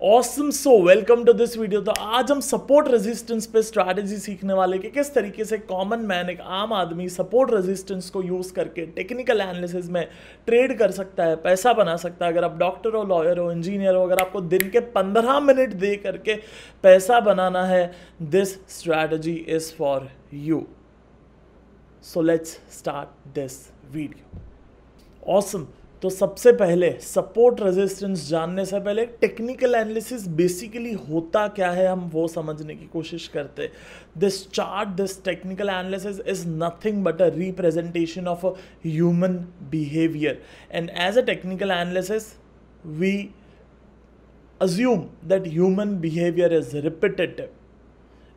Awesome so welcome to this video. तो आज हम सपोर्ट रेजिस्टेंस पे स्ट्रैटेजी सीखने वाले कि किस तरीके से कॉमन मैन, एक आम आदमी सपोर्ट रेजिस्टेंस को यूज़ करके टेक्निकल एनालिसिस में ट्रेड कर सकता है, पैसा बना सकता है। अगर आप डॉक्टर हो, लॉयर हो, इंजीनियर हो, अगर आपको दिन के 15 मिनट दे करके पैसा बनाना है, this strategy is for you. So let's start this video. Awesome. तो सबसे पहले सपोर्ट रेजिस्टेंस जानने से पहले टेक्निकल एनालिसिस बेसिकली होता क्या है हम वो समझने की कोशिश करते हैं। This chart, this technical analysis is nothing but a representation of a human behaviour, and as a technical analysis we assume that human behavior is repetitive,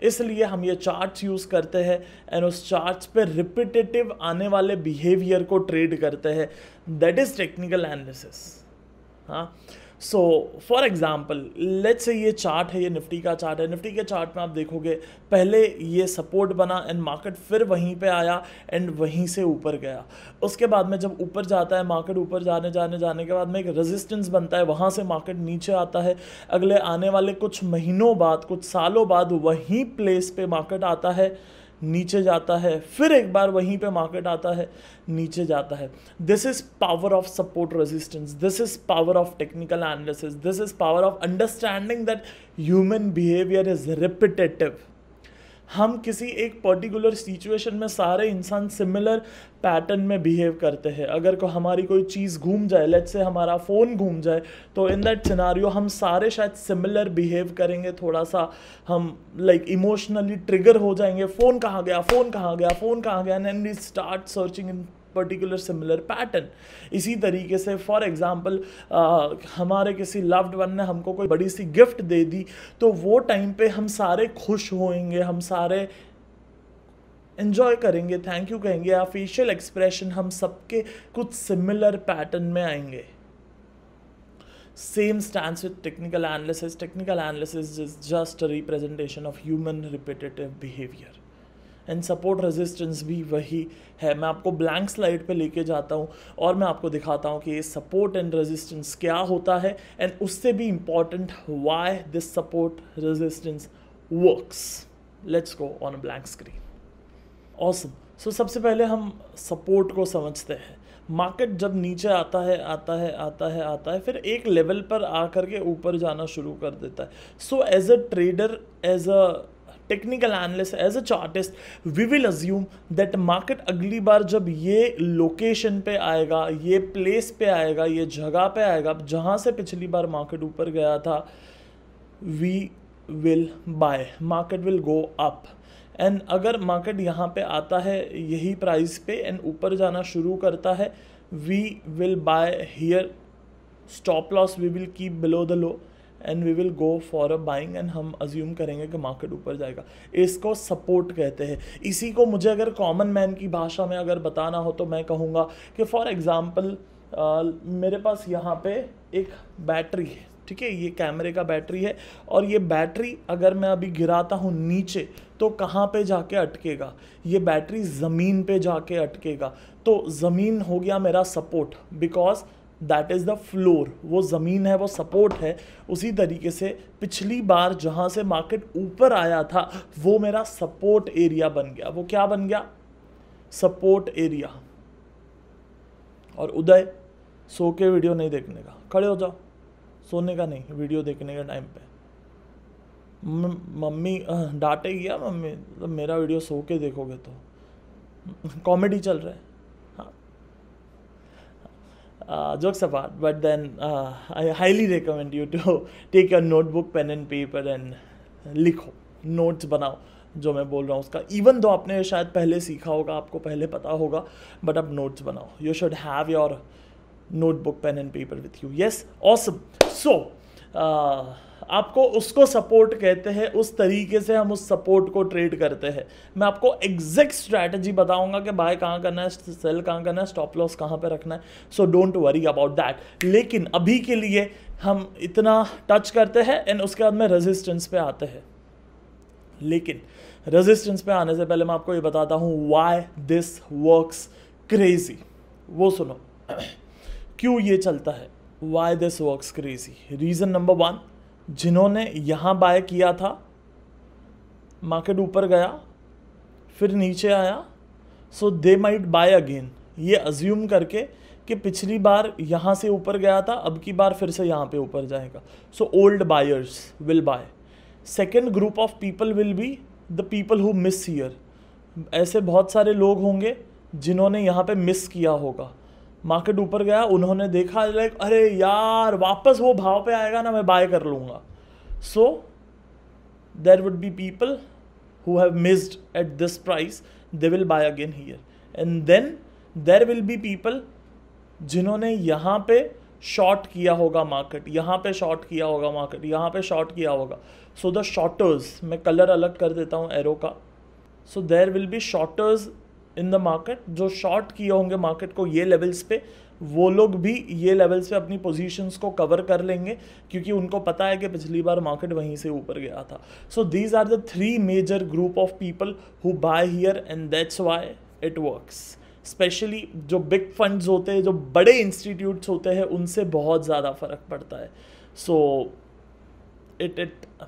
इसलिए हम ये चार्ट्स यूज़ करते हैं एंड उस चार्ट्स पे रिपीटेटिव आने वाले behaviour को ट्रेड करते हैं। That is technical analysis. हाँ, so for example let's say ये चार्ट है, ये निफ्टी का चार्ट है। निफ्टी के चार्ट में आप देखोगे पहले ये सपोर्ट बना एंड मार्केट फिर वहीं पे आया एंड वहीं से ऊपर गया। उसके बाद में जब ऊपर जाता है मार्केट, ऊपर जाने के बाद में एक रेजिस्टेंस बनता है, वहाँ से मार्केट नीचे आता है। अगले आने वाले कुछ महीनों बाद, कुछ सालों बाद वहीं प्लेस पे मार्केट आता है, नीचे जाता है, फिर एक बार वहीं पे मार्केट आता है, नीचे जाता है। This is power of support resistance, this is power of technical analysis, this is power of understanding that human behaviour is repetitive. हम किसी एक पर्टिकुलर सिचुएशन में सारे इंसान सिमिलर पैटर्न में बिहेव करते हैं। अगर हमारी कोई चीज़ घूम जाए, लेट्स से हमारा फ़ोन घूम जाए, तो इन दैट सिनारियो हम सारे शायद सिमिलर बिहेव करेंगे। थोड़ा सा हम इमोशनली ट्रिगर हो जाएंगे, फ़ोन कहाँ गया, फ़ोन कहाँ गया, फ़ोन कहाँ गया, and we start searching in particular similar pattern. इसी तरीके से फॉर एग्जांपल हमारे किसी लव्ड वन ने हमको कोई बड़ी सी गिफ्ट दे दी, तो वो टाइम पे हम सारे खुश होएंगे, हम सारे एंजॉय करेंगे, थैंक यू कहेंगे, या फेशियल एक्सप्रेशन हम सबके कुछ सिमिलर पैटर्न में आएंगे। Same stands with technical analysis. Technical analysis is just a representation of human repetitive behaviour, and support resistance भी वही है। मैं आपको ब्लैंक स्लाइड पे लेके जाता हूँ और मैं आपको दिखाता हूँ कि ये सपोर्ट एंड रेजिस्टेंस क्या होता है, एंड उससे भी important why this support resistance works. Let's go on a blank screen. Awesome. So सबसे पहले हम सपोर्ट को समझते हैं। मार्केट जब नीचे आता है, फिर एक लेवल पर आकर के ऊपर जाना शुरू कर देता है। So as a trader, as a technical analyst, as a chartist, we will assume that market अगली बार जब ये लोकेशन पे आएगा, ये प्लेस पे आएगा, ये जगह पे आएगा जहाँ से पिछली बार मार्केट ऊपर गया था, we will buy, market will go up. And अगर मार्केट यहाँ पे आता है यही प्राइस पे एंड ऊपर जाना शुरू करता है, we will buy here, stop loss we will keep below the low and we will go for a buying, and हम अज्यूम करेंगे कि मार्केट ऊपर जाएगा। इसको सपोर्ट कहते हैं। इसी को मुझे अगर कॉमन मैन की भाषा में अगर बताना हो तो मैं कहूँगा कि फॉर एग्जांपल मेरे पास यहाँ पे एक बैटरी है, ठीक है, ये कैमरे का बैटरी है, और ये बैटरी अगर मैं अभी गिराता हूँ नीचे तो कहाँ पे जाके अटकेगा? ये बैटरी ज़मीन पे जाके अटकेगा। तो ज़मीन हो गया मेरा support, because that is the floor. वो ज़मीन है, वो सपोर्ट है। उसी तरीके से पिछली बार जहाँ से मार्केट ऊपर आया था वो मेरा सपोर्ट एरिया बन गया। वो क्या बन गया? Support area. और उदय, सो के वीडियो नहीं देखने का, खड़े हो जाओ, सोने का नहीं, वीडियो देखने के टाइम पे। मम्मी डांटेगी क्या? मम्मी तो मेरा वीडियो सो के देखोगे तो कॉमेडी चल रहा है। Jokes apart, but then I highly recommend you to take your notebook, pen and paper and लिखो, नोट्स बनाओ जो मैं बोल रहा हूँ उसका। इवन दो आपने शायद पहले सीखा होगा, आपको पहले पता होगा, बट अब नोट्स बनाओ। You should have your notebook, pen and paper with you. Yes, awesome. So आपको उसको सपोर्ट कहते हैं, उस तरीके से हम उस सपोर्ट को ट्रेड करते हैं। मैं आपको एग्जैक्ट स्ट्रैटेजी बताऊंगा कि बाय कहाँ करना है, सेल कहाँ करना है, स्टॉप लॉस कहाँ पे रखना है। So don't worry about that. लेकिन अभी के लिए हम इतना टच करते हैं एंड उसके बाद में रेजिस्टेंस पे आते हैं। लेकिन रेजिस्टेंस पे आने से पहले मैं आपको ये बताता हूँ व्हाई दिस वर्क्स क्रेजी। वो सुनो क्यों ये चलता है, why this works crazy. Reason number 1, जिन्होंने यहाँ बाय किया था, मार्केट ऊपर गया फिर नीचे आया, सो दे माइट बाय अगेन, ये अज्यूम करके कि पिछली बार यहाँ से ऊपर गया था, अब की बार फिर से यहाँ पे ऊपर जाएगा। So old buyers will buy. Second group of people will be the people who miss here. ऐसे बहुत सारे लोग होंगे जिन्होंने यहाँ पे मिस किया होगा। मार्केट ऊपर गया, उन्होंने देखा लाइक अरे यार वापस वो भाव पे आएगा ना, मैं बाय कर लूँगा। So there would be people who have missed at this price, they will buy again here. And then there will be people जिन्होंने यहाँ पे शॉर्ट किया होगा मार्केट, यहाँ पे शॉर्ट किया होगा मार्केट, यहाँ पे शॉर्ट किया होगा। सो द शॉर्टर्स, मैं कलर अलग कर देता हूँ एरो का। So there will be shorters in the market, जो शॉर्ट किए होंगे मार्केट को ये लेवल्स पे, वो लोग भी ये लेवल्स पे अपनी पोजीशंस को कवर कर लेंगे, क्योंकि उनको पता है कि पिछली बार मार्केट वहीं से ऊपर गया था। So these are the 3 major group of people who buy here, and that's why it works. Specially जो बिग फंड्स होते हैं, जो बड़े इंस्टीट्यूट्स होते हैं, उनसे बहुत ज़्यादा फ़र्क पड़ता है। सो it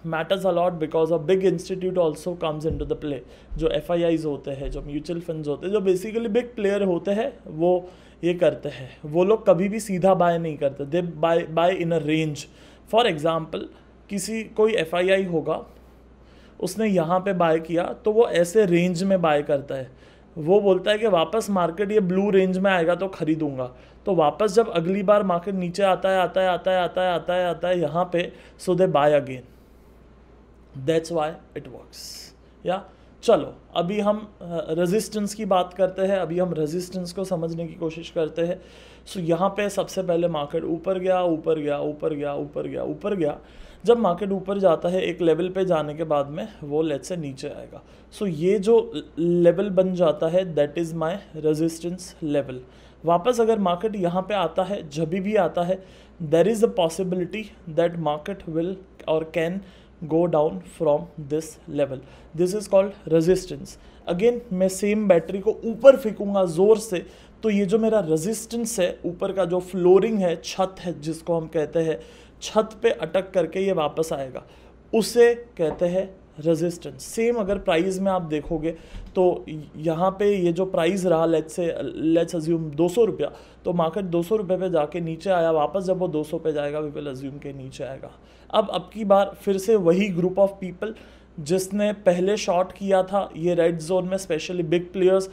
matters a lot because a big institute also comes into the play। जो FIIs होते हैं, जो म्यूचुअल फंड्स होते हैं, जो बेसिकली बिग प्लेयर होते हैं, वो ये करते हैं। वो लोग कभी भी सीधा बाय नहीं करते, they buy in a range. For example कोई FII होगा, उसने यहाँ पे बाय किया, तो वो ऐसे रेंज में बाय करता है। वो बोलता है कि वापस मार्केट ये ब्लू रेंज में आएगा तो खरीदूंगा। तो वापस जब अगली बार मार्केट नीचे आता है यहाँ पे, so they buy again. That's why it works. या चलो अभी हम रेजिस्टेंस की बात करते हैं, अभी हम रेजिस्टेंस को समझने की कोशिश करते हैं। सो यहाँ पे सबसे पहले मार्केट ऊपर गया। जब मार्केट ऊपर जाता है एक लेवल पे जाने के बाद में वो लेट्स से नीचे आएगा। सो ये जो लेवल बन जाता है that is my resistance level. वापस अगर मार्केट यहाँ पे आता है, जब भी आता है, there is a possibility that market will और can go down from this level. This is called resistance. Again मैं सेम बैटरी को ऊपर फेंकूंगा ज़ोर से, तो ये जो मेरा रेजिस्टेंस है, ऊपर का जो फ्लोरिंग है, छत है जिसको हम कहते हैं, छत पे अटक करके ये वापस आएगा, उसे कहते हैं रेजिस्टेंस। सेम अगर प्राइस में आप देखोगे तो यहाँ पे ये जो प्राइस रहा, लेट्स अज्यूम 200 रुपया, तो मार्केट 200 रुपये पे जाके नीचे आया, वापस जब वो 200 पे जाएगा वी विल अज्यूम के नीचे आएगा। अब की बार फिर से वही ग्रुप ऑफ पीपल जिसने पहले शॉर्ट किया था ये रेड जोन में, स्पेशली बिग प्लेयर्स,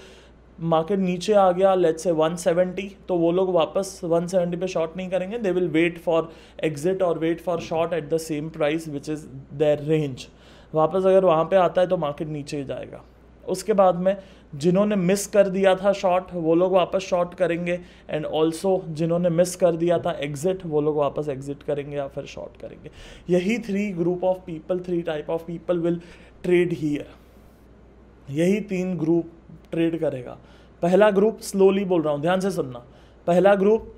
मार्केट नीचे आ गया लेट्स से 170, तो वो लोग वापस 170 पे शॉर्ट नहीं करेंगे, they will wait for exit और wait for short at the same price which is their range. वापस अगर वहाँ पे आता है तो मार्केट नीचे ही जाएगा। उसके बाद में जिन्होंने मिस कर दिया था शॉर्ट, वो लोग वापस शॉर्ट करेंगे, एंड ऑल्सो जिन्होंने मिस कर दिया था एग्जिट, वो लोग वापस एग्जिट करेंगे या फिर शॉर्ट करेंगे। यही 3 group of people, 3 type of people will trade here. यही 3 ग्रुप ट्रेड करेगा। पहला ग्रुप, स्लोली बोल रहा हूँ, ध्यान से सुनना। पहला ग्रुप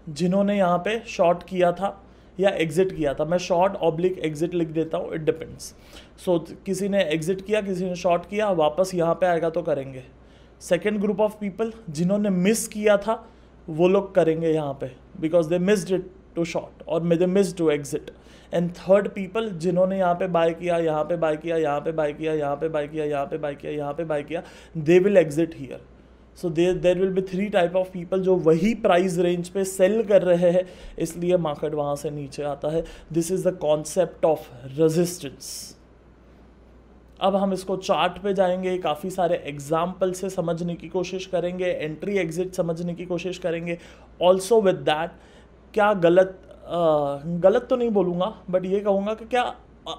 जिन्होंने यहाँ पे शॉर्ट किया था या एग्जिट किया था, मैं शॉर्ट ऑब्लिक एग्जिट लिख देता हूँ, इट डिपेंड्स। सो किसी ने एग्जिट किया, किसी ने शॉर्ट किया, वापस यहाँ पे आएगा तो करेंगे। सेकेंड ग्रुप ऑफ पीपल जिन्होंने मिस किया था, वो लोग करेंगे यहाँ पे, because they missed it to short और they missed to exit. And third people जिन्होंने यहाँ पे बाय किया, यहाँ पे बाय किया, यहाँ पे बाय किया, यहाँ पे बाय किया, यहाँ पे बाय किया, यहाँ पे बाय किया, they will exit here. So there will be 3 type of people जो वही प्राइस रेंज पे सेल कर रहे हैं, इसलिए मार्केट वहाँ से नीचे आता है। This is the concept of resistance. अब हम इसको चार्ट पे जाएंगे, काफ़ी सारे एग्जाम्पल से समझने की कोशिश करेंगे, एंट्री एग्जिट समझने की कोशिश करेंगे। ऑल्सो विद दैट क्या गलत तो नहीं बोलूँगा, बट ये कहूँगा कि क्या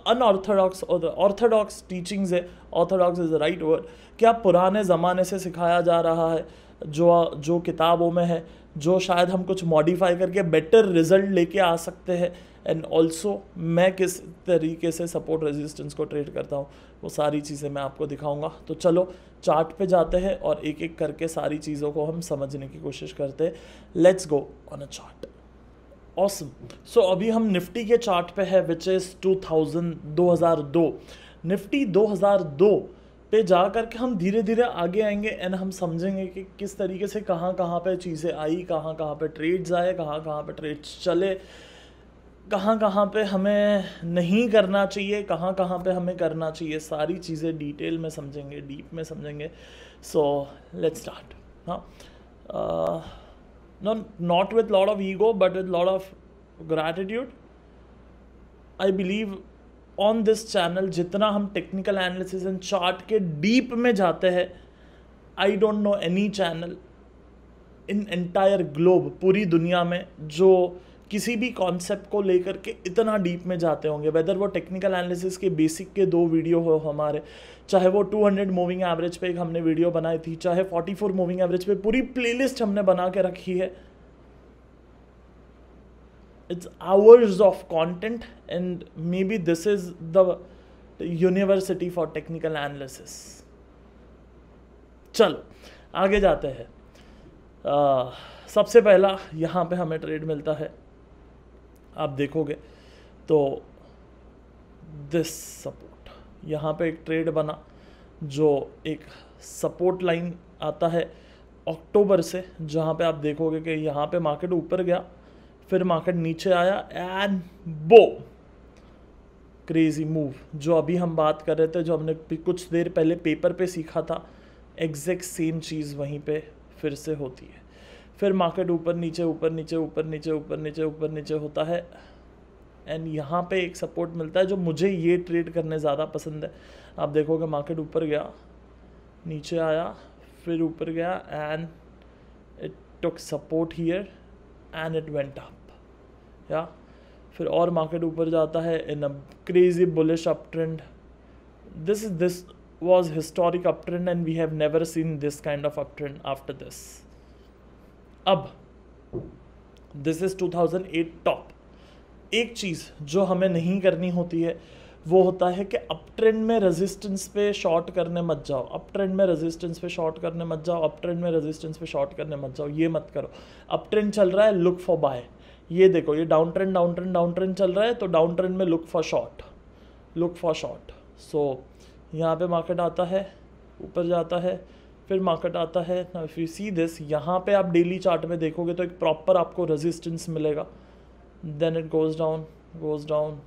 अनऑर्थोडॉक्स और ऑर्थोडॉक्स टीचिंग्स है, Orthodox is the right word, क्या पुराने ज़माने से सिखाया जा रहा है, जो किताबों में है, जो शायद हम कुछ मॉडिफाई करके बेटर रिजल्ट लेके आ सकते हैं। एंड ऑल्सो मैं किस तरीके से सपोर्ट रेजिस्टेंस को ट्रेड करता हूँ, वो सारी चीज़ें मैं आपको दिखाऊंगा। तो चलो चार्ट पे जाते हैं और एक एक करके सारी चीज़ों को हम समझने की कोशिश करते हैं। Let's go on a chart. Awesome. So अभी हम निफ्टी के चार्ट पे है विच इज़ 2002। निफ्टी 2002 पे जा कर के हम धीरे धीरे आगे आएंगे एंड हम समझेंगे कि किस तरीके से कहाँ पे चीज़ें आई, कहाँ पे ट्रेड्स आए, कहाँ पे ट्रेड्स चले। कहाँ कहाँ पे हमें नहीं करना चाहिए, कहाँ कहाँ पे हमें करना चाहिए, सारी चीज़ें डिटेल में समझेंगे, डीप में समझेंगे. So let's start. हाँ, no, not with lot of ego but with lot of gratitude. I believe on this channel जितना हम टेक्निकल एनालिसिस एंड चार्ट के डीप में जाते हैं, I don't know any channel in entire globe, पूरी दुनिया में, जो किसी भी कॉन्सेप्ट को लेकर के इतना डीप में जाते होंगे. वेदर वो टेक्निकल एनालिसिस के बेसिक के 2 वीडियो हो हमारे, चाहे वो 200 मूविंग एवरेज पे एक हमने वीडियो बनाई थी, चाहे 44 मूविंग एवरेज पे पूरी प्लेलिस्ट हमने बना के रखी है. It's hours of content and maybe this is the university for technical analysis. चलो आगे जाते हैं. सबसे पहला यहाँ पे हमें ट्रेड मिलता है, आप देखोगे तो दिस सपोर्ट, यहाँ पे एक ट्रेड बना जो एक सपोर्ट लाइन आता है अक्टूबर से, जहाँ पे आप देखोगे कि यहाँ पे मार्केट ऊपर गया, फिर मार्केट नीचे आया एंड बो क्रेजी मूव, जो अभी हम बात कर रहे थे, जो हमने कुछ देर पहले पेपर पे सीखा था, एग्जैक्ट सेम चीज़ वहीं पे फिर से होती है. फिर मार्केट ऊपर नीचे ऊपर नीचे ऊपर नीचे ऊपर नीचे ऊपर नीचे होता है एंड यहाँ पे एक सपोर्ट मिलता है, जो मुझे ये ट्रेड करने ज़्यादा पसंद है. आप देखोगे मार्केट ऊपर गया, नीचे आया, फिर ऊपर गया and it took support here and it went up. या फिर और मार्केट ऊपर जाता है in a crazy bullish up trend. This was historic uptrend and we have never seen this kind of uptrend after this. अब this is 2008 टॉप. एक चीज़ जो हमें नहीं करनी होती है वो होता है कि अप ट्रेंड में रेजिस्टेंस पे शॉर्ट करने मत जाओ, अप ट्रेंड में रेजिस्टेंस पे शॉर्ट करने मत जाओ, अप ट्रेंड में रेजिस्टेंस पे शॉर्ट करने मत जाओ, ये मत करो. अप ट्रेंड चल रहा है, लुक फॉर बाय. ये देखो, ये डाउन ट्रेंड चल रहा है, तो डाउन ट्रेंड में लुक फॉर शॉर्ट. सो यहाँ पे मार्केट आता है, ऊपर जाता है, फिर मार्केट आता है. Now if you see this, यहाँ पे आप डेली चार्ट में देखोगे तो एक प्रॉपर आपको रेजिस्टेंस मिलेगा, then it goes down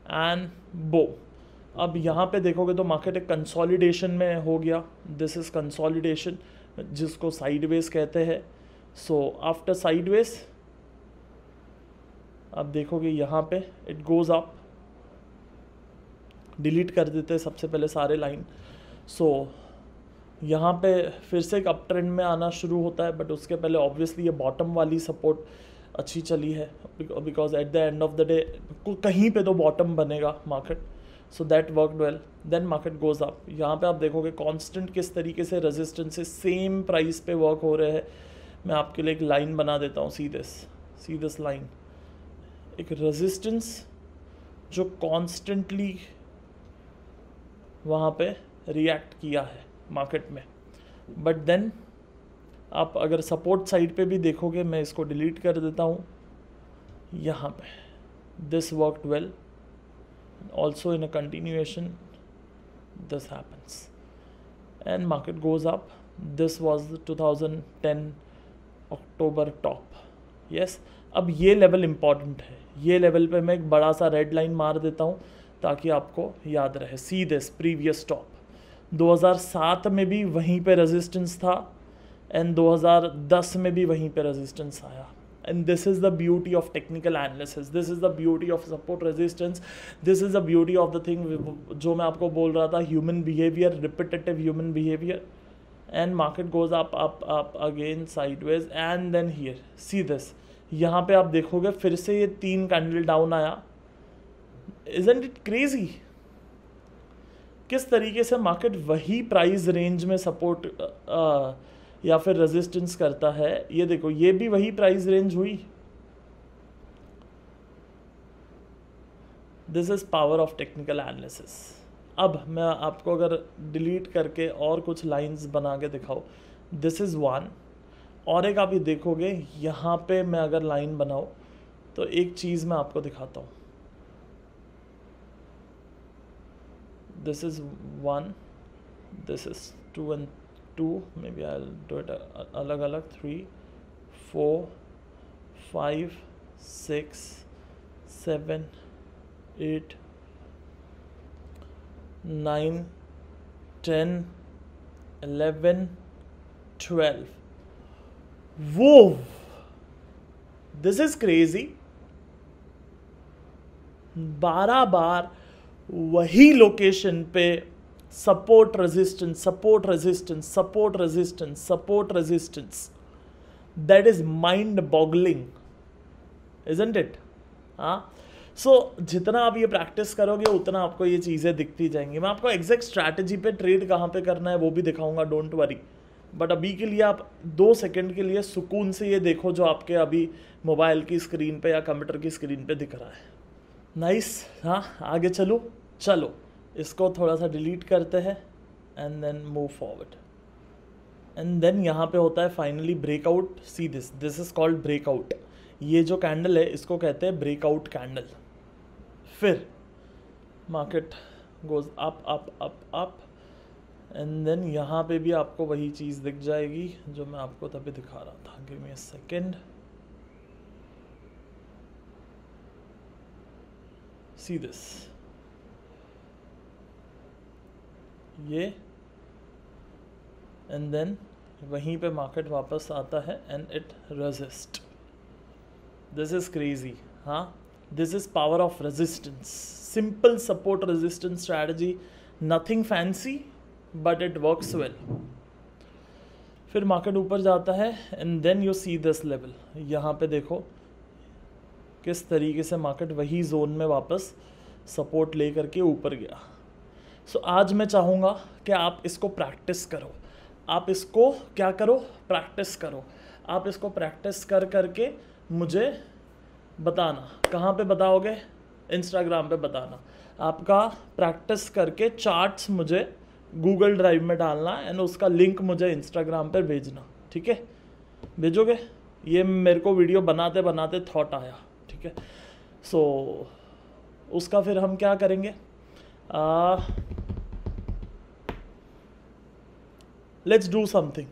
and बो. अब यहाँ पे देखोगे तो मार्केट एक कंसोलिडेशन में हो गया. दिस इज कंसोलिडेशन, जिसको साइडवेज कहते हैं. सो आफ्टर साइडवेज आप देखोगे यहाँ पे इट गोज अप. डिलीट कर देते हैं सबसे पहले सारे लाइन. सो यहाँ पे फिर से एक अप ट्रेंड में आना शुरू होता है, बट उसके पहले ऑब्वियसली ये बॉटम वाली सपोर्ट अच्छी चली है, because at the end of the day कहीं पे तो बॉटम बनेगा market. So that worked well. Then market goes up. यहाँ पे आप देखोगे कांस्टेंट किस तरीके से रेजिस्टेंस से सेम प्राइस पे वर्क हो रहे हैं. मैं आपके लिए एक लाइन बना देता हूँ, सी दिस लाइन. एक रेजिस्टेंस जो कॉन्स्टेंटली वहाँ पे रिएक्ट किया है मार्केट में, बट देन आप अगर सपोर्ट साइड पे भी देखोगे, मैं इसको डिलीट कर देता हूँ. यहाँ पे this worked well, also in a continuation this happens and market goes up. This was 2010 October top. Yes, अब ये लेवल इम्पॉर्टेंट है. ये लेवल पे मैं एक बड़ा सा रेड लाइन मार देता हूँ ताकि आपको याद रहे. See this previous top. 2007 में भी वहीं पे रेजिस्टेंस था एंड 2010 में भी वहीं पे रेजिस्टेंस आया. And this is the beauty of technical analysis, this is the beauty of support resistance, this is the beauty of the thing जो मैं आपको बोल रहा था, human behaviour, repetitive human behaviour. And market goes up again sideways and then here see this. यहाँ पे आप देखोगे फिर से ये 3 कैंडल डाउन आया. Isn't it crazy? किस तरीके से मार्केट वही प्राइस रेंज में सपोर्ट या फिर रेजिस्टेंस करता है. ये देखो, ये भी वही प्राइस रेंज हुई. This is power of technical analysis. अब मैं आपको अगर डिलीट करके और कुछ लाइंस बना के दिखाऊँ, दिस इज़ 1. और एक आप ये देखोगे, यहाँ पे मैं अगर लाइन बनाऊँ तो एक चीज़ मैं आपको दिखाता हूँ. This is 1, this is 2 and 2, maybe I'll do it अलग अलग. 3, 4, 5, 6, 7 8 9 10 11 12. वो दिस इज क्रेजी। 12 बार वही लोकेशन पे support resistance, support resistance, support resistance, support resistance. That is mind boggling, isn't it? हाँ। सो जितना आप ये प्रैक्टिस करोगे उतना आपको ये चीज़ें दिखती जाएंगी। मैं आपको एग्जैक्ट स्ट्रैटेजी पे ट्रेड कहाँ पे करना है वो भी दिखाऊंगा, डोंट वरी। बट अभी के लिए आप 2 सेकंड के लिए सुकून से ये देखो जो आपके अभी मोबाइल की स्क्रीन पे या कंप्यूटर की स्क्रीन पे दिख रहा है। नाइस। हाँ, आगे चलो। चलो इसको थोड़ा सा डिलीट करते हैं and then move forward. And then यहाँ पे होता है finally breakout. See this is called breakout. ये जो कैंडल है इसको कहते हैं ब्रेकआउट कैंडल। फिर market goes up up up up and then यहाँ पे भी आपको वही चीज़ दिख जाएगी जो मैं आपको तभी दिखा रहा था। Give me a second. See this, ये एंड देन वहीं पे मार्केट वापस आता है and it resist. This is crazy. हाँ, this is power of resistance. Simple support resistance strategy, nothing fancy but it works well. फिर मार्केट ऊपर जाता है and then you see this level. यहाँ पे देखो किस तरीके से मार्केट वही जोन में वापस सपोर्ट ले करके ऊपर गया। सो आज मैं चाहूँगा कि आप इसको प्रैक्टिस करो। आप इसको क्या करो? प्रैक्टिस करो। आप इसको प्रैक्टिस कर करके मुझे बताना। कहाँ पे बताओगे? इंस्टाग्राम पे बताना। आपका प्रैक्टिस करके चार्ट्स मुझे गूगल ड्राइव में डालना एंड उसका लिंक मुझे इंस्टाग्राम पे भेजना। ठीक है? भेजोगे? ये मेरे को वीडियो बनाते बनाते थॉट आया। ठीक है? सो उसका फिर हम क्या करेंगे? Let's do something.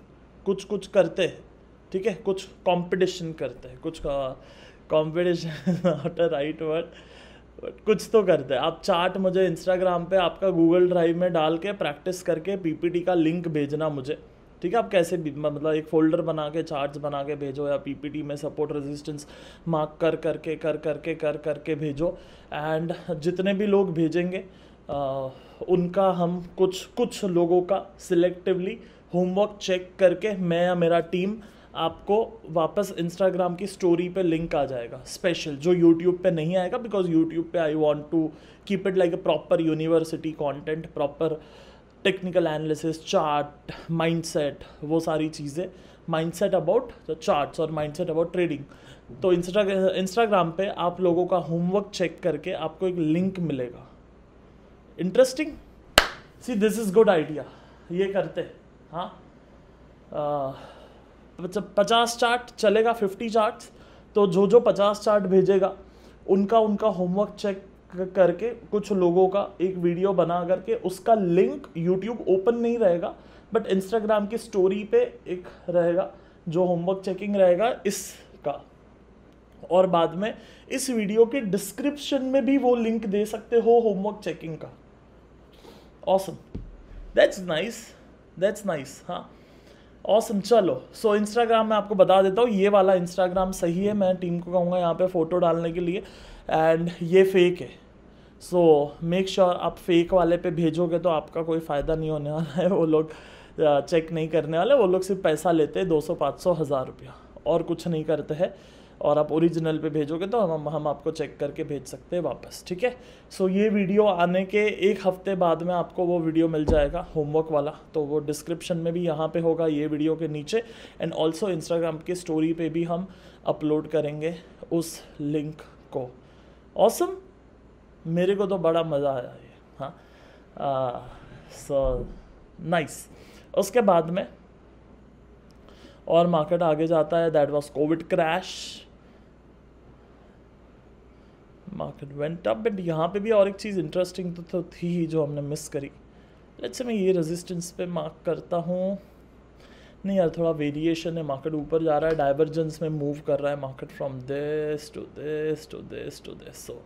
कुछ करते हैं। ठीक है? कुछ कंपटीशन करते हैं। कुछ competition not a right word, but कुछ तो करते हैं। आप चार्ट मुझे इंस्टाग्राम पे आपका गूगल ड्राइव में डाल के प्रैक्टिस करके पीपीटी का लिंक भेजना मुझे। ठीक है? आप कैसे भी मतलब एक फोल्डर बना के चार्ट्स बना के भेजो या पीपीटी में सपोर्ट रेजिस्टेंस मार्क कर करके भेजो। एंड जितने भी लोग भेजेंगे उनका हम कुछ लोगों का सिलेक्टिवली होमवर्क चेक करके मैं या मेरा टीम आपको वापस इंस्टाग्राम की स्टोरी पे लिंक आ जाएगा स्पेशल, जो यूट्यूब पे नहीं आएगा बिकॉज यूट्यूब पे I want to keep it like a proper university content, proper technical analysis, chart, mindset, वो सारी चीज़ें, माइंडसेट अबाउट द चार्ट्स और माइंडसेट अबाउट ट्रेडिंग। तो इंस्टाग्राम पे आप लोगों का होमवर्क चेक करके आपको एक लिंक मिलेगा। Interesting. C this is good idea. ये करते हैं। हाँ, 50 चार्ट चलेगा, 50 चार्ट्स। तो जो 50 चार्ट भेजेगा उनका होमवर्क चेक करके कुछ लोगों का एक वीडियो बना करके उसका लिंक यूट्यूब ओपन नहीं रहेगा बट इंस्टाग्राम की स्टोरी पे एक रहेगा जो होमवर्क चेकिंग रहेगा इसका। और बाद में इस वीडियो के डिस्क्रिप्शन में भी वो लिंक दे सकते हो होमवर्क चेकिंग का। Awesome, that's nice. हाँ, ऑसम। चलो, सो इंस्टाग्राम में आपको बता देता हूँ, ये वाला इंस्टाग्राम सही है। मैं टीम को कहूँगा यहाँ पे फ़ोटो डालने के लिए, एंड ये फेक है। सो मेक श्योर आप फेक वाले पे भेजोगे तो आपका कोई फ़ायदा नहीं होने वाला है। वो लोग चेक नहीं करने वाले, वो लोग सिर्फ पैसा लेते हैं 200, 500, 1000 रुपया, और कुछ नहीं करते हैं। और आप ओरिजिनल पे भेजोगे तो हम आपको चेक करके भेज सकते हैं वापस। ठीक है? सो ये वीडियो आने के 1 हफ्ते बाद में आपको वो वीडियो मिल जाएगा होमवर्क वाला, तो वो डिस्क्रिप्शन में भी यहाँ पे होगा ये वीडियो के नीचे, एंड ऑल्सो इंस्टाग्राम की स्टोरी पे भी हम अपलोड करेंगे उस लिंक को। ऑसम, मेरे को तो बड़ा मज़ा आया ये। हाँ, सो नाइस। उसके बाद में और मार्केट आगे जाता है। That was Covid crash. Market went up, but यहाँ पे भी और एक चीज़ इंटरेस्टिंग तो थी जो हमने मिस करी। लेट्स से मैं ये रेजिस्टेंस पे मार्क करता हूँ। नहीं यार, थोड़ा वेरिएशन है, मार्केट ऊपर जा रहा है, डाइवर्जेंस में मूव कर रहा है market from this to this to this to this, so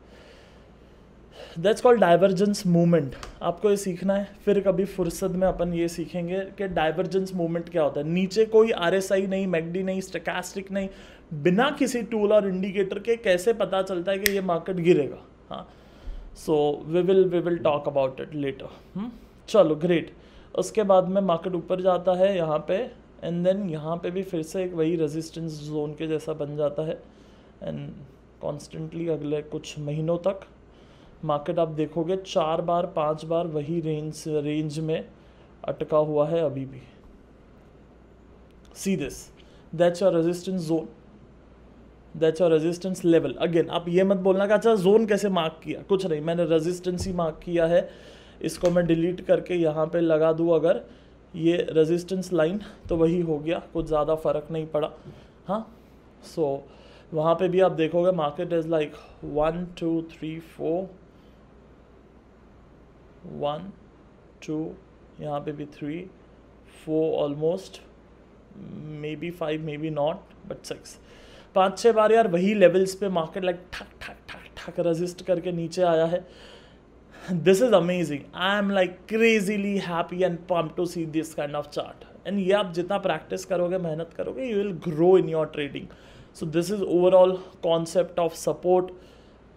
that's called divergence movement. आपको ये सीखना है, फिर कभी फुर्सत में अपन ये सीखेंगे कि डाइवर्जेंस मूवमेंट क्या होता है। नीचे कोई आरएसआई नहीं, मैकडी नहीं, स्टोचैस्टिक नहीं, बिना किसी टूल और इंडिकेटर के कैसे पता चलता है कि ये मार्केट गिरेगा। हाँ, so we will talk about it later. चलो ग्रेट। उसके बाद में मार्केट ऊपर जाता है यहाँ पे, एंड देन यहाँ पे भी फिर से एक वही रेजिस्टेंस जोन के जैसा बन जाता है, एंड कॉन्स्टेंटली अगले कुछ महीनों तक मार्केट आप देखोगे 4 बार 5 बार वही रेंज में अटका हुआ है अभी भी। See this, that's your resistance zone, that's your resistance level. Again आप ये मत बोलना कि अच्छा जोन कैसे मार्क किया, कुछ नहीं, मैंने रेजिस्टेंस ही मार्क किया है। इसको मैं डिलीट करके यहाँ पे लगा दूँ अगर ये रेजिस्टेंस लाइन, तो वही हो गया, कुछ ज़्यादा फ़र्क नहीं पड़ा। हाँ, सो वहाँ पे भी आप देखोगे मार्केट इज़ लाइक 1 2 3 4, 1 2, यहाँ पे भी 3 4 almost, may be 5, may be not, but 6, 5-6 बार यार वही लेवल्स पे मार्केट लाइक ठक ठक ठक ठक रेजिस्ट करके नीचे आया है। This is amazing, I am like crazily happy and pumped to see this kind of chart. And ये आप जितना प्रैक्टिस करोगे, मेहनत करोगे, you will grow in your trading. So this is overall concept of support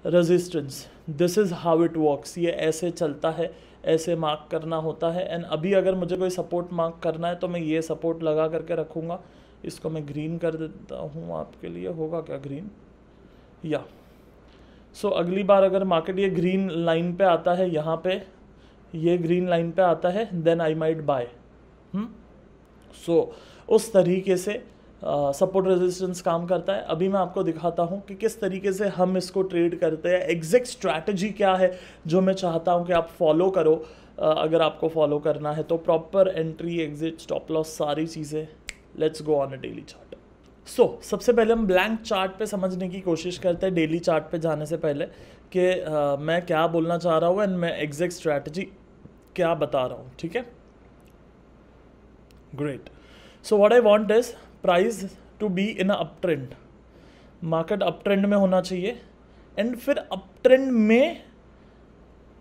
resistance, this is how it works. ये ऐसे चलता है, ऐसे मार्क करना होता है। एंड अभी अगर मुझे कोई सपोर्ट मार्क करना है तो मैं ये सपोर्ट लगा करके रखूँगा। इसको मैं ग्रीन कर देता हूँ आपके लिए, होगा क्या ग्रीन, या सो अगली बार अगर मार्केट ये ग्रीन लाइन पे आता है, यहाँ पे ये ग्रीन लाइन पे आता है, देन आई माइट बाय। सो उस तरीके से सपोर्ट रेजिस्टेंस काम करता है। अभी मैं आपको दिखाता हूँ कि किस तरीके से हम इसको ट्रेड करते हैं, एग्जैक्ट स्ट्रैटेजी क्या है जो मैं चाहता हूँ कि आप फॉलो करो। अगर आपको फॉलो करना है तो proper entry, exit, stop loss, सारी चीज़ें। Let's go on a daily chart. So सबसे पहले हम ब्लैंक चार्ट पे समझने की कोशिश करते हैं, डेली चार्ट पे जाने से पहले, कि मैं क्या बोलना चाह रहा हूँ एंड मैं एग्जैक्ट स्ट्रैटेजी क्या बता रहा हूँ। ठीक है, great. So what I want is price to be in a up trend. Market up trend में होना चाहिए, एंड फिर अप ट्रेंड में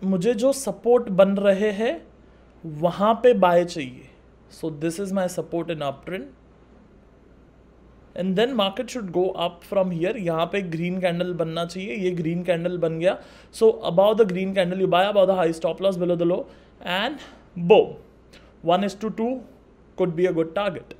मुझे जो सपोर्ट बन रहे हैं वहाँ पे बाय चाहिए। So this is my support in up trend, and then market should go up from here. यहाँ पे ग्रीन कैंडल बनना चाहिए, ये ग्रीन कैंडल बन गया। So above the green candle you buy, above the high, stop loss below the low, and बो 1:2 could be a good target.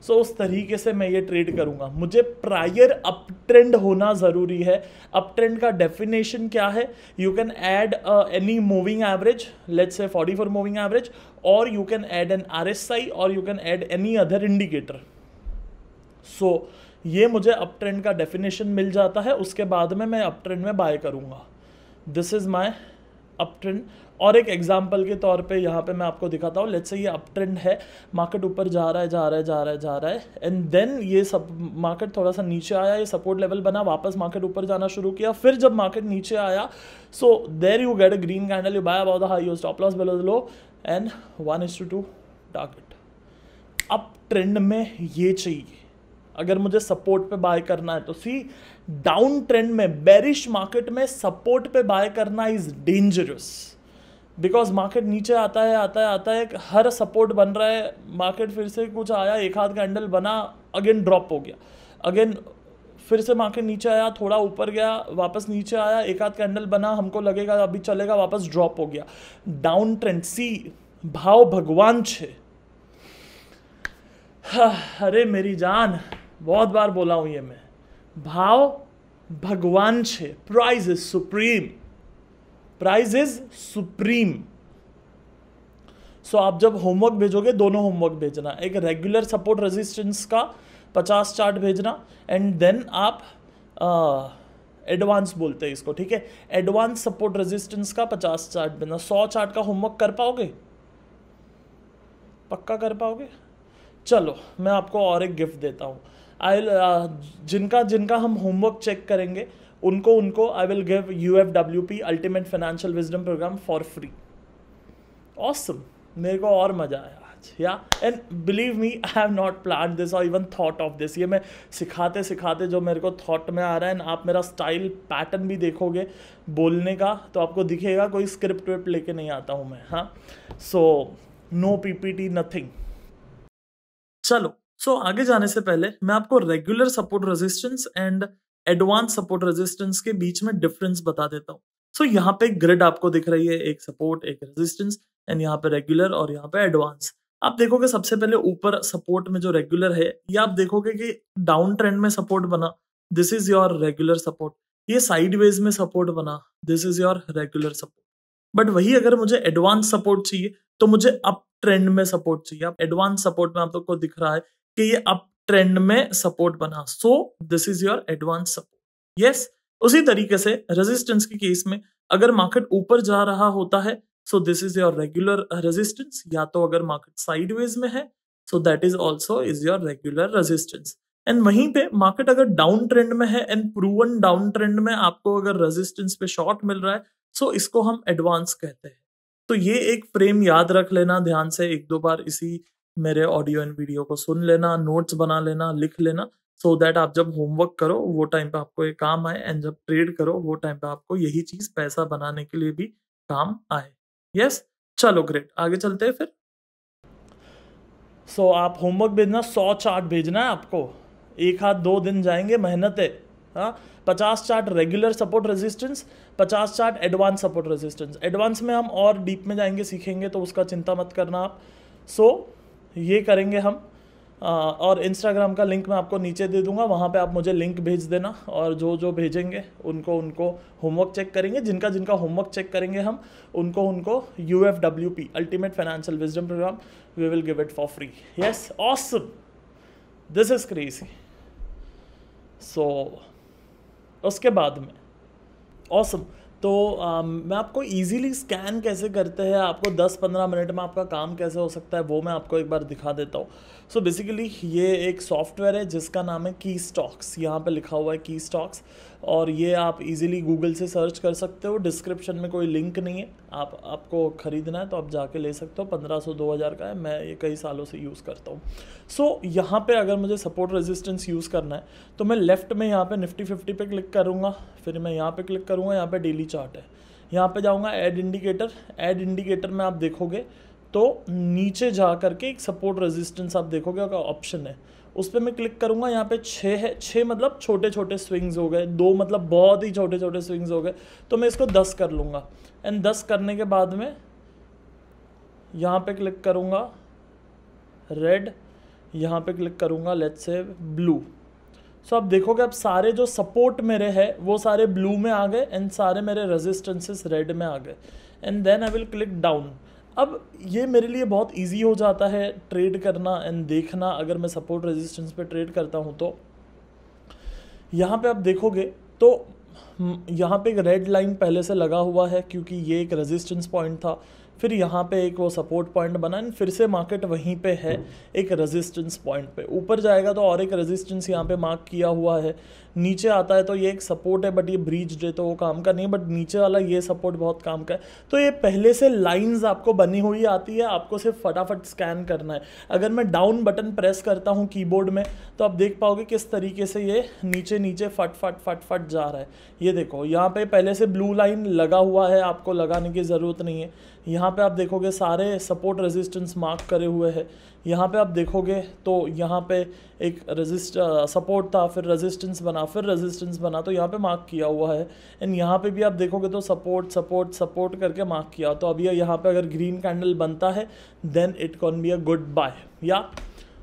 So उस तरीके से मैं ये ट्रेड करूंगा। मुझे प्रायर अप ट्रेंड होना ज़रूरी है। अप ट्रेंड का डेफिनेशन क्या है? You can add any moving average, let's say 44 moving average, और you can add an RSI, और you can add any other indicator. So ये मुझे अप ट्रेंड का डेफिनेशन मिल जाता है, उसके बाद में मैं अप ट्रेंड में बाय करूंगा। This is my up trend. और एक एग्जांपल के तौर पे यहाँ पे मैं आपको दिखाता हूँ। लेट्स से ये अप ट्रेंड है, मार्केट ऊपर जा रहा है, एंड देन ये सब मार्केट थोड़ा सा नीचे आया, ये सपोर्ट लेवल बना, वापस मार्केट ऊपर जाना शुरू किया। फिर जब मार्केट नीचे आया, so there you get a green candle, you buy about the high, stop loss below the low, and 1:2 target. Up trend में ये चाहिए अगर मुझे सपोर्ट पे बाय करना है तो। सी, डाउन ट्रेंड में, बेरिश मार्केट में सपोर्ट पे बाय करना इज डेंजरस, बिकॉज मार्केट नीचे आता है, हर सपोर्ट बन रहा है, मार्केट फिर से कुछ आया, एक हाथ कैंडल बना, अगेन ड्रॉप हो गया, अगेन फिर से मार्केट नीचे आया, थोड़ा ऊपर गया, वापस नीचे आया, एक हाथ कैंडल बना, हमको लगेगा अभी चलेगा, वापस ड्रॉप हो गया। डाउन ट्रेंड, सी भाव भगवान छे। अरे मेरी जान, बहुत बार बोला हूं ये मैं, भाव भगवान छे। Price is supreme, price is supreme. So आप जब होमवर्क भेजोगे, दोनों होमवर्क भेजना, एक रेगुलर सपोर्ट रेजिस्टेंस का 50 चार्ट भेजना, एंड देन आप एडवांस बोलते हैं इसको, ठीक है, एडवांस सपोर्ट रेजिस्टेंस का 50 चार्ट भेजना। 100 चार्ट का होमवर्क कर पाओगे? पक्का कर पाओगे? चलो मैं आपको और एक गिफ्ट देता हूँ। जिनका हम होमवर्क चेक करेंगे उनको I will give UFWP ultimate financial wisdom program for free. Awesome, मेरे को और मजा आया। आज या and believe me I have not plan this और इवन थॉट ऑफ दिस। ये मैं सिखाते सिखाते जो मेरे को थॉट में आ रहा है, एंड आप मेरा स्टाइल पैटर्न भी देखोगे बोलने का तो आपको दिखेगा कोई स्क्रिप्ट विप्ट लेके नहीं आता हूँ मैं। हाँ, सो नो पीपीटी नथिंग। चलो, सो आगे जाने से पहले मैं आपको regular support resistance and advance support resistance के बीच में डिफरेंस बता देता हूँ। सो यहाँ पे ग्रिड आपको दिख रही है, एक सपोर्ट एक रेजिस्टेंस, एंड यहाँ पे रेगुलर और यहाँ पे एडवांस। आप देखोगे सबसे पहले ऊपर सपोर्ट में जो रेगुलर है, ये आप देखोगे कि डाउन ट्रेंड में सपोर्ट बना, this is your regular support. ये साइडवेज में सपोर्ट बना, this is your regular support. But वही अगर मुझे एडवांस सपोर्ट चाहिए तो मुझे अप ट्रेंड में सपोर्ट चाहिए। अब एडवांस सपोर्ट में आप लोग को दिख रहा है कि ये अप ट्रेंड में सपोर्ट बना, सो this is your advance support. Yes, उसी तरीके से रेजिस्टेंस के केस में अगर मार्केट ऊपर जा रहा होता है सो this is your regular resistance, या तो अगर मार्केट साइडवेज में है so that is also is your regular resistance. And वहीं पे मार्केट अगर डाउन ट्रेंड में है एंड प्रूवन डाउन ट्रेंड में आपको अगर रेजिस्टेंस पे शॉर्ट मिल रहा है सो इसको हम एडवांस कहते हैं। तो ये एक फ्रेम याद रख लेना ध्यान से, एक दो बार इसी मेरे ऑडियो एंड वीडियो को सुन लेना, नोट्स बना लेना, लिख लेना, सो दैट आप जब होमवर्क करो वो टाइम पे आपको ये काम आए, एंड जब ट्रेड करो वो टाइम पे आपको यही चीज पैसा बनाने के लिए भी काम आए। यस, चलो ग्रेट, आगे चलते हैं फिर। सो आप होमवर्क भेजना, 100 चार्ट भेजना है आपको, एक हाथ 2 दिन जाएंगे, मेहनत है। हाँ, 50 chart regular support resistance, 50 chart advance support resistance. Advance में हम और डीप में जाएंगे, सीखेंगे, तो उसका चिंता मत करना आप। सो ये करेंगे हम, और इंस्टाग्राम का लिंक मैं आपको नीचे दे दूंगा, वहाँ पे आप मुझे लिंक भेज देना, और जो जो भेजेंगे उनको होमवर्क चेक करेंगे। जिनका होमवर्क चेक करेंगे हम उनको UFWP ultimate financial wisdom program we will give it for free. Yes, awesome, this is crazy. So उसके बाद में ऑसम, तो मैं आपको इजीली स्कैन कैसे करते हैं, आपको 10-15 मिनट में आपका काम कैसे हो सकता है वो मैं आपको एक बार दिखा देता हूँ। सो बेसिकली ये एक सॉफ्टवेयर है जिसका नाम है की स्टॉक्स, यहाँ पे लिखा हुआ है की स्टॉक्स, और ये आप इजीली गूगल से सर्च कर सकते हो। डिस्क्रिप्शन में कोई लिंक नहीं है, आपको ख़रीदना है तो आप जाके ले सकते हो। 1500-2000 का है, मैं ये कई सालों से यूज़ करता हूँ। सो यहाँ पे अगर मुझे सपोर्ट रेजिस्टेंस यूज़ करना है तो मैं लेफ्ट में यहाँ पे निफ्टी 50 पे क्लिक करूँगा, फिर मैं यहाँ पे क्लिक करूँगा, यहाँ पे डेली चार्ट है, यहाँ पे जाऊँगा ऐड इंडिकेटर। ऐड इंडिकेटर में आप देखोगे तो नीचे जा करके एक सपोर्ट रेजिस्टेंस आप देखोगे का ऑप्शन है, उस पर मैं क्लिक करूँगा। यहाँ पे 6 है, 6 मतलब छोटे छोटे स्विंग्स हो गए, 2 मतलब बहुत ही छोटे छोटे स्विंग्स हो गए, तो मैं इसको 10 कर लूँगा। एंड 10 करने के बाद में यहाँ पे क्लिक करूँगा रेड, यहाँ पे क्लिक करूँगा लेट्स से ब्लू। सो आप देखोगे अब सारे जो सपोर्ट मेरे हैं वो सारे ब्लू में आ गए, एंड सारे मेरे रेजिस्टेंसेस रेड में आ गए, and then I will click down. अब ये मेरे लिए बहुत इजी हो जाता है ट्रेड करना एंड देखना। अगर मैं सपोर्ट रेजिस्टेंस पे ट्रेड करता हूँ तो यहाँ पे आप देखोगे तो यहाँ पे एक रेड लाइन पहले से लगा हुआ है क्योंकि ये एक रेजिस्टेंस पॉइंट था, फिर यहाँ पे एक वो सपोर्ट पॉइंट बना, एंड फिर से मार्केट वहीं पे है एक रेजिस्टेंस पॉइंट पे। ऊपर जाएगा तो और एक रेजिस्टेंस यहाँ पे मार्क किया हुआ है, नीचे आता है तो ये एक सपोर्ट है बट ये ब्रीच्ड है तो वो काम का नहीं है, बट नीचे वाला ये सपोर्ट बहुत काम का है। तो ये पहले से लाइंस आपको बनी हुई आती है, आपको सिर्फ फटाफट स्कैन करना है। अगर मैं डाउन बटन प्रेस करता हूँ कीबोर्ड में तो आप देख पाओगे किस तरीके से ये नीचे नीचे फट फट फट फट जा रहा है। ये देखो यहाँ पे पहले से ब्लू लाइन लगा हुआ है, आपको लगाने की ज़रूरत नहीं है। यहाँ पे आप देखोगे सारे सपोर्ट रेजिस्टेंस मार्क करे हुए हैं। यहाँ पे आप देखोगे तो यहाँ पे एक सपोर्ट था, फिर रेजिस्टेंस बना, फिर रेजिस्टेंस बना, तो यहाँ पे मार्क किया हुआ है। एंड यहाँ पे भी आप देखोगे तो सपोर्ट सपोर्ट सपोर्ट करके मार्क किया। तो अभी यहाँ पे अगर ग्रीन कैंडल बनता है then it can be a good buy. या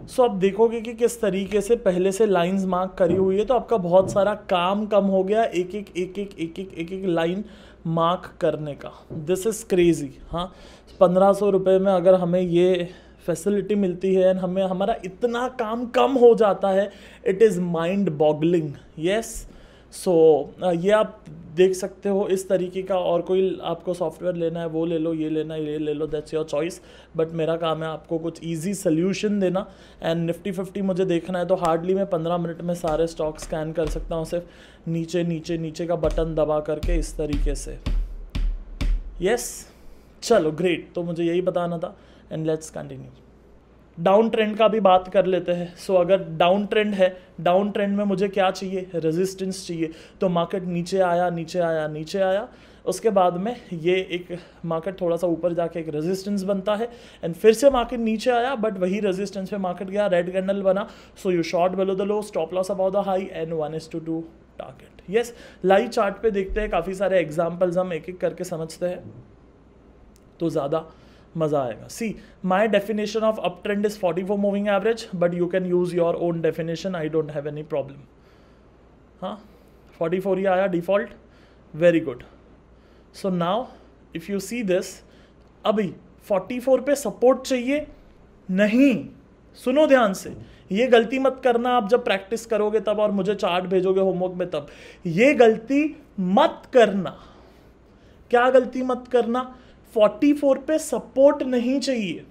सो आप देखोगे कि किस तरीके से पहले से लाइंस मार्क करी हुई है, तो आपका बहुत सारा काम कम हो गया एक एक लाइन मार्क करने का। This is crazy. हाँ, 1500 रुपये में अगर हमें ये फैसिलिटी मिलती है एंड हमें हमारा इतना काम कम हो जाता है, it is mind boggling. Yes, so ये आप देख सकते हो इस तरीके का। और कोई आपको सॉफ्टवेयर लेना है वो ले लो, ये लेना है ये ले लो, दैट्स योर चॉइस। बट मेरा काम है आपको कुछ इजी सोल्यूशन देना। एंड निफ्टी 50 मुझे देखना है तो हार्डली मैं 15 मिनट में सारे स्टॉक स्कैन कर सकता हूँ, सिर्फ नीचे नीचे नीचे का बटन दबा करके इस तरीके से। यस, चलो ग्रेट, तो मुझे यही बताना था and let's continue. Down trend का भी बात कर लेते हैं। सो अगर डाउन ट्रेंड है, डाउन ट्रेंड में मुझे क्या चाहिए, रेजिस्टेंस चाहिए। तो मार्केट नीचे आया, नीचे आया, नीचे आया, उसके बाद में ये एक मार्केट थोड़ा सा ऊपर जाके एक रेजिस्टेंस बनता है, एंड फिर से मार्केट नीचे आया, बट वही रेजिस्टेंस पे मार्केट गया, रेड कैंडल बना। So you short below the low, stop loss about the high, and 1:2 target. Yes, live chart पे देखते हैं, काफ़ी सारे एग्जाम्पल्स हम एक एक करके समझते हैं तो ज़्यादा मज़ा आएगा। See, my definition of up trend is 44 moving average, but you can use your own definition, I don't have any problem. हाँ, 44 ही आया default, very good. So now if you see this, अभी 44 पे सपोर्ट चाहिए नहीं, सुनो ध्यान से, ये गलती मत करना आप जब प्रैक्टिस करोगे तब और मुझे चार्ट भेजोगे होमवर्क में तब, ये गलती मत करना। क्या गलती मत करना? 44 पे सपोर्ट नहीं चाहिए।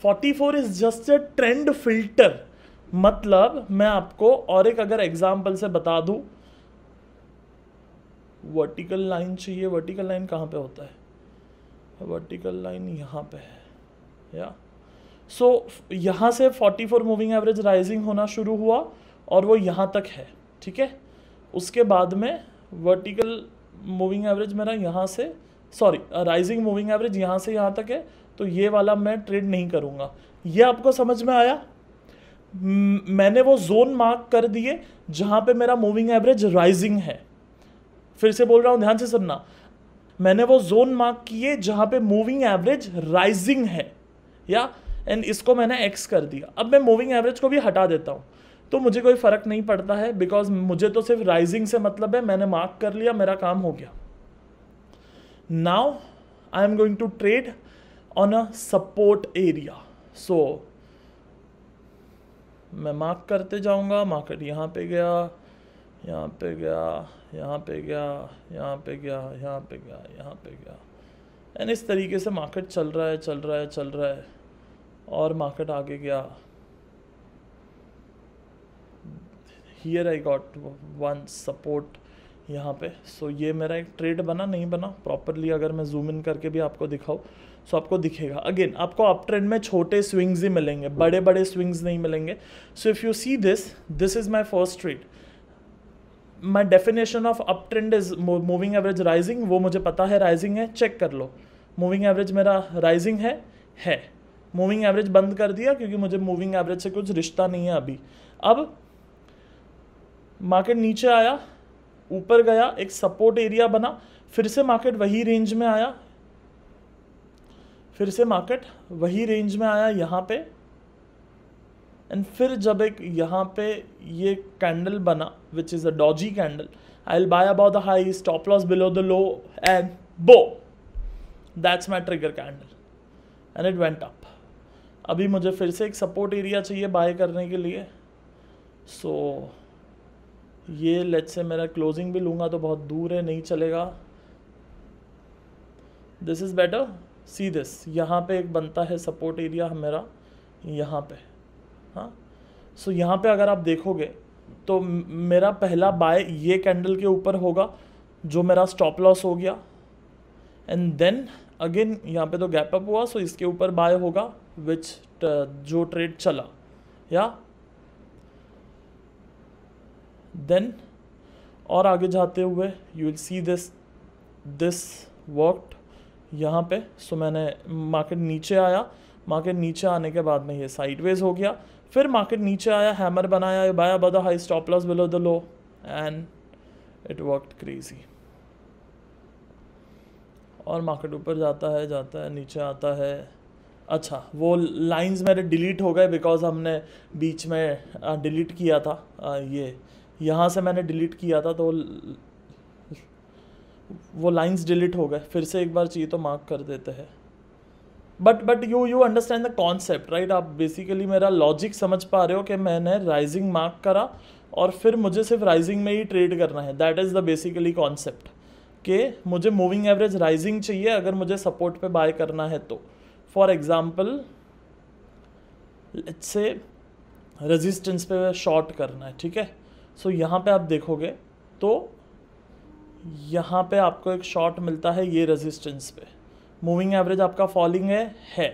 44 is just a trend filter. मतलब मैं आपको और एक अगर एग्जांपल से बता दूं, वर्टिकल लाइन चाहिए। वर्टिकल लाइन कहाँ पे होता है? वर्टिकल लाइन यहाँ पे है, या सो यहाँ से 44 मूविंग एवरेज राइजिंग होना शुरू हुआ और वो यहाँ तक है, ठीक है। उसके बाद में वर्टिकल मूविंग एवरेज मेरा यहाँ से, सॉरी राइजिंग मूविंग एवरेज यहाँ से यहाँ तक है, तो ये वाला मैं ट्रेड नहीं करूँगा। ये आपको समझ में आया? मैंने वो जोन मार्क कर दिए जहाँ पे मेरा मूविंग एवरेज राइजिंग है। फिर से बोल रहा हूँ, ध्यान से सुनना, मैंने वो जोन मार्क किए जहाँ पे मूविंग एवरेज राइजिंग है, या एंड इसको मैंने एक्स कर दिया। अब मैं मूविंग एवरेज को भी हटा देता हूँ तो मुझे कोई फ़र्क नहीं पड़ता है, बिकॉज मुझे तो सिर्फ राइजिंग से मतलब है। मैंने मार्क कर लिया, मेरा काम हो गया। Now I am going to trade on a support area. So मैं मार्क करते जाऊंगा, मार्केट यहाँ पे गया, यहाँ पे गया, यहाँ पे गया, यहाँ पे गया, यहाँ पे गया, यहाँ पे गया, एंड इस तरीके से मार्केट चल रहा है, चल रहा है, चल रहा है, और मार्केट आगे गया। Here I got one support यहाँ पे। सो ये मेरा एक ट्रेड बना, नहीं बना प्रॉपरली, अगर मैं जूम इन करके भी आपको दिखाऊँ सो आपको दिखेगा। अगेन आपको अप ट्रेंड में छोटे स्विंग्स ही मिलेंगे, बड़े बड़े स्विंग्स नहीं मिलेंगे। So if you see this, this is my first trade. My definition of up trend is moving average rising, वो मुझे पता है राइजिंग है, चेक कर लो। मूविंग एवरेज मेरा राइजिंग है। मूविंग एवरेज बंद कर दिया क्योंकि मुझे मूविंग एवरेज से कुछ रिश्ता नहीं है अभी। अब मार्केट नीचे आया, ऊपर गया, एक सपोर्ट एरिया बना, फिर से मार्केट वही रेंज में आया, फिर से मार्केट वही रेंज में आया यहाँ पे, एंड फिर जब एक यहाँ पे ये कैंडल बना which is a doji candle, I will buy about the high, stop loss below the low, and बो, that's my trigger candle, and it went up. अभी मुझे फिर से एक सपोर्ट एरिया चाहिए बाय करने के लिए। सो ये लेट्स से मेरा क्लोजिंग भी लूँगा तो बहुत दूर है, नहीं चलेगा। This is better, C this, यहाँ पे एक बनता है सपोर्ट एरिया मेरा, यहाँ पे। हाँ, सो यहाँ पे अगर आप देखोगे तो मेरा पहला बाय ये कैंडल के ऊपर होगा जो मेरा स्टॉप लॉस हो गया, एंड देन अगेन यहाँ पे तो गैप अप हुआ, सो इसके ऊपर बाय होगा विच जो ट्रेड चला, या देन और आगे जाते हुए you will see this worked यहाँ पे। सो मैंने मार्केट नीचे आया, मार्केट नीचे आने के बाद में ये साइडवेज हो गया, फिर मार्केट नीचे आया, हैमर बनाया, bye about the high, stop loss below the low, and it worked crazy. और मार्केट ऊपर जाता है, नीचे आता है। अच्छा, वो लाइंस मेरे डिलीट हो गए बिकॉज हमने बीच में डिलीट किया था, ये यहाँ से मैंने डिलीट किया था तो वो लाइंस डिलीट हो गए। फिर से एक बार चाहिए तो मार्क कर देते हैं। But you understand the concept, right? आप बेसिकली मेरा लॉजिक समझ पा रहे हो कि मैंने राइजिंग मार्क करा और फिर मुझे सिर्फ राइजिंग में ही ट्रेड करना है। That is the basically concept कि मुझे मूविंग एवरेज राइजिंग चाहिए अगर मुझे सपोर्ट पे बाय करना है तो। For example let's say resistance पे शॉर्ट करना है, ठीक है। सो यहाँ पे आप देखोगे तो यहाँ पे आपको एक शॉर्ट मिलता है ये रेजिस्टेंस पे, मूविंग एवरेज आपका फॉलिंग है,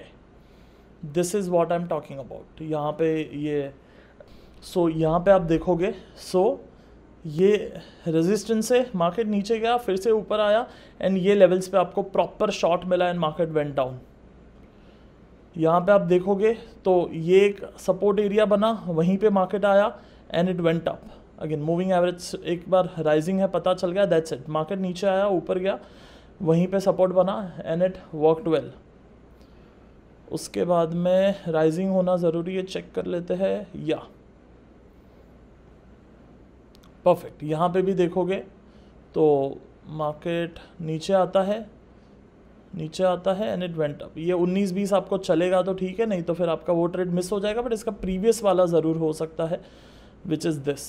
this is what I am talking about. यहाँ पे ये यहाँ पे आप देखोगे ये रेजिस्टेंस है, मार्केट नीचे गया फिर से ऊपर आया एंड ये लेवल्स पे आपको प्रॉपर शॉर्ट मिला एंड मार्केट वेंट डाउन। यहाँ पे आप देखोगे तो ये एक सपोर्ट एरिया बना, वहीं पे मार्केट आया and it went up again. Moving average एक बार राइजिंग है पता चल गया, दैट्स इट। मार्केट नीचे आया ऊपर गया, वहीं पे सपोर्ट बना एंड इट वर्कड वेल। उसके बाद में राइजिंग होना ज़रूरी है, चेक कर लेते हैं। या परफेक्ट। यहाँ पे भी देखोगे तो मार्केट नीचे आता है एंड इट वेंट अप। ये 19-20 आपको चलेगा तो ठीक है, नहीं तो फिर आपका वो ट्रेड मिस हो जाएगा, बट इसका प्रीवियस वाला ज़रूर हो सकता है, विच इज़ दिस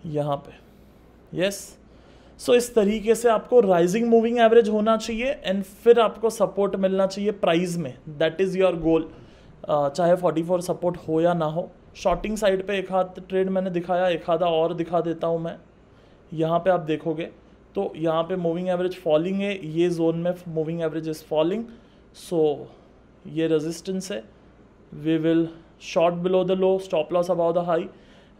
यहाँ पे। यस, सो इस तरीके से आपको राइजिंग मूविंग एवरेज होना चाहिए एंड फिर आपको सपोर्ट मिलना चाहिए प्राइस में, दैट इज़ योर गोल। चाहे 44 सपोर्ट हो या ना हो। शॉर्टिंग साइड पे एक हाथ ट्रेड मैंने दिखाया, एक आधा और दिखा देता हूँ मैं। यहाँ पे आप देखोगे तो यहाँ पे मूविंग एवरेज फॉलिंग है, ये जोन में moving average is falling, so ये रेजिस्टेंस है। We will short below the low, stop loss above the high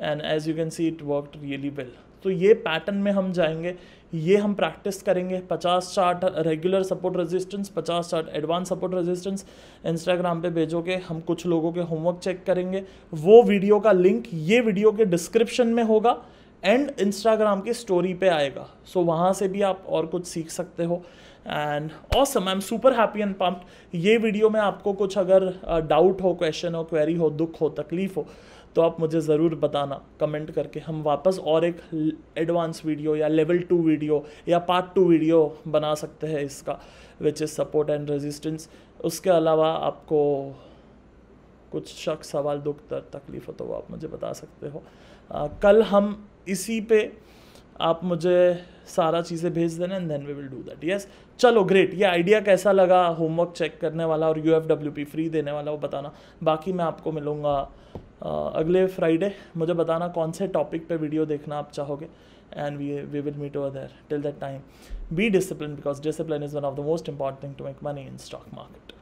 and as you can see it worked really well. तो ये पैटर्न में हम जाएंगे, ये हम प्रैक्टिस करेंगे। 50 chart regular support resistance, 50 chart advance support resistance Instagram पे भेजोगे, हम कुछ लोगों के होमवर्क चेक करेंगे। वो वीडियो का लिंक ये वीडियो के डिस्क्रिप्शन में होगा एंड इंस्टाग्राम की स्टोरी पे आएगा, सो वहाँ से भी आप और कुछ सीख सकते हो। And awesome, I am super happy and pumped. ये वीडियो में आपको कुछ अगर डाउट हो, क्वेश्चन हो, क्वेरी हो, दुख हो, तकलीफ हो, तो आप मुझे ज़रूर बताना कमेंट करके। हम वापस और एक एडवांस वीडियो या लेवल 2 वीडियो या पार्ट 2 वीडियो बना सकते हैं इसका, which is support and resistance. उसके अलावा आपको कुछ शक, सवाल, दुख, दर्द, तकलीफ हो तो वो आप मुझे बता सकते हो। कल हम इसी पे आप मुझे सारा चीज़ें भेज देना and then we will do that. Yes, चलो ग्रेट। ये आइडिया कैसा लगा, होमवर्क चेक करने वाला और UFWP फ्री देने वाला, वो बताना। बाकी मैं आपको मिलूँगा अगले फ्राइडे। मुझे बताना कौन से टॉपिक पे वीडियो देखना आप चाहोगे and we will meet over there. Till that time be discipline, because discipline is one of the most important thing to make money in stock market.